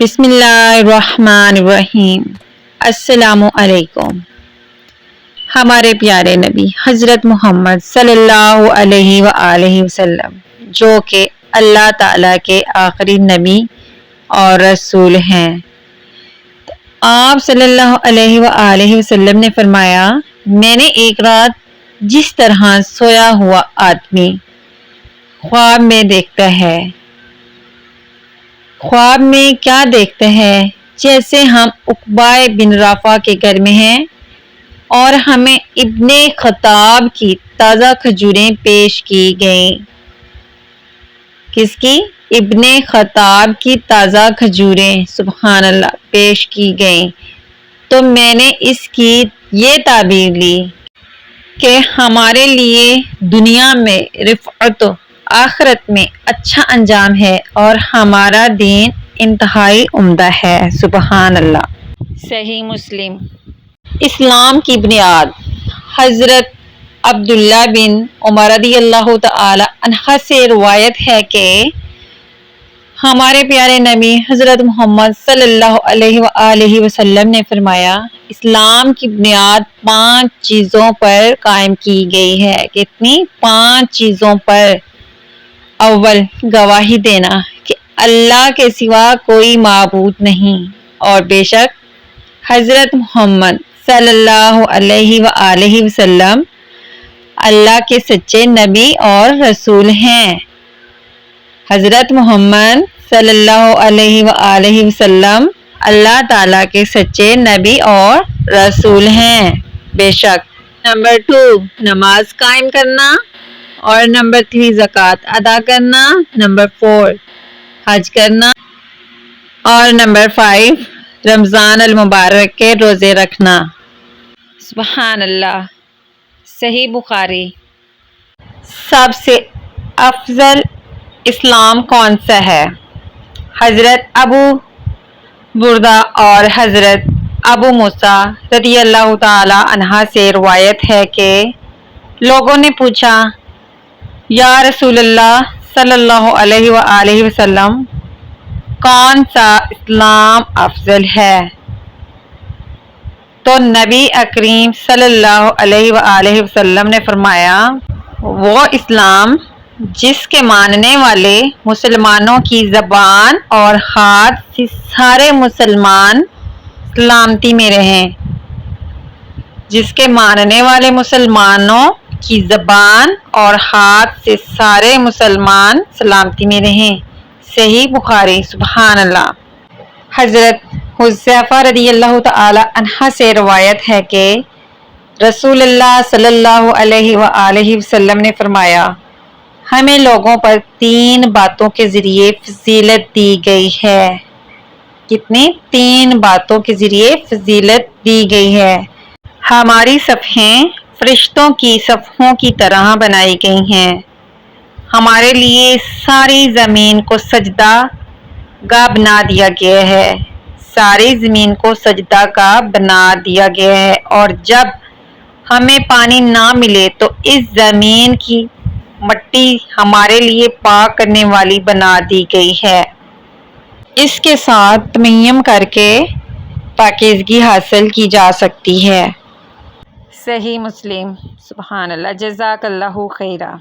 بسم اللہ الرحمن الرحیم۔ السلام علیکم۔ ہمارے پیارے نبی حضرت محمد صلی اللہ علیہ وآلہ وسلم جو کہ اللہ تعالیٰ کے آخری نبی اور رسول ہیں، آپ صلی اللہ علیہ وآلہ وسلم نے فرمایا، میں نے ایک رات جس طرح سویا ہوا آدمی خواب میں دیکھتا ہے، خواب میں کیا دیکھتے ہیں؟ جیسے ہم عقبہ بن رافع کے گھر میں ہیں اور ہمیں ابن خطاب کی تازہ کھجوریں پیش کی گئیں۔ کس کی؟ ابن خطاب کی تازہ کھجوریں، سبحان اللہ، پیش کی گئیں۔ تو میں نے اس کی یہ تعبیر لی کہ ہمارے لیے دنیا میں رفعت، آخرت میں اچھا انجام ہے اور ہمارا دین انتہائی عمدہ ہے، سبحان اللہ۔ صحیح مسلم۔ اسلام کی بنیاد۔ حضرت عبداللہ بن عمر رضی اللہ تعالی عنہ سے روایت ہے کہ ہمارے پیارے نبی حضرت محمد صلی اللہ علیہ وآلہ وسلم نے فرمایا، اسلام کی بنیاد 5 چیزوں پر قائم کی گئی ہے۔ کتنی؟ 5 چیزوں پر۔ اول، گواہی دینا کہ اللہ کے سوا کوئی معبود نہیں اور بے شک حضرت محمد صلی اللہ علیہ وآلہ وسلم اللہ کے سچے نبی اور رسول ہیں۔ حضرت محمد صلی اللہ علیہ وآلہ وسلم اللہ تعالیٰ کے سچے نبی اور رسول ہیں، بے شک۔ نمبر 2، نماز قائم کرنا، اور نمبر 3، زکوٰۃ ادا کرنا، نمبر 4، حج کرنا، اور نمبر 5، رمضان المبارک کے روزے رکھنا، سبحان اللہ۔ صحیح بخاری۔ سب سے افضل اسلام کون سا ہے؟ حضرت ابو بردہ اور حضرت ابو موسیٰ رضی اللہ تعالی عنہ سے روایت ہے کہ لوگوں نے پوچھا، یا رسول اللہ صلی اللہ علیہ وآلہ وسلم، کون سا اسلام افضل ہے؟ تو نبی کریم صلی اللہ علیہ وآلہ وسلم نے فرمایا، وہ اسلام جس کے ماننے والے مسلمانوں کی زبان اور ہاتھ سے سارے مسلمان سلامتی میں رہیں۔ جس کے ماننے والے مسلمانوں کی زبان اور ہاتھ سے سارے مسلمان سلامتی میں رہیں، صحیح بخاری، سبحان اللہ۔ حضرت حذیفہ رضی اللہ تعالی عنہ سے روایت ہے کہ رسول اللہ صلی اللہ علیہ وآلہ وسلم نے فرمایا، ہمیں لوگوں پر 3 باتوں کے ذریعے فضیلت دی گئی ہے۔ کتنی؟ 3 باتوں کے ذریعے فضیلت دی گئی ہے۔ ہماری صفحیں فرشتوں کی صفحوں کی طرح بنائی گئی ہیں۔ ہمارے لیے ساری زمین کو سجدہ گاہ بنا دیا گیا ہے، ساری زمین کو سجدہ گاہ بنا دیا گیا ہے، اور جب ہمیں پانی نہ ملے تو اس زمین کی مٹی ہمارے لیے پاک کرنے والی بنا دی گئی ہے۔ اس کے ساتھ تیمم کر کے پاکیزگی حاصل کی جا سکتی ہے۔ صحیح مسلم۔ سبحان اللہ، جزاک اللہ خیرا۔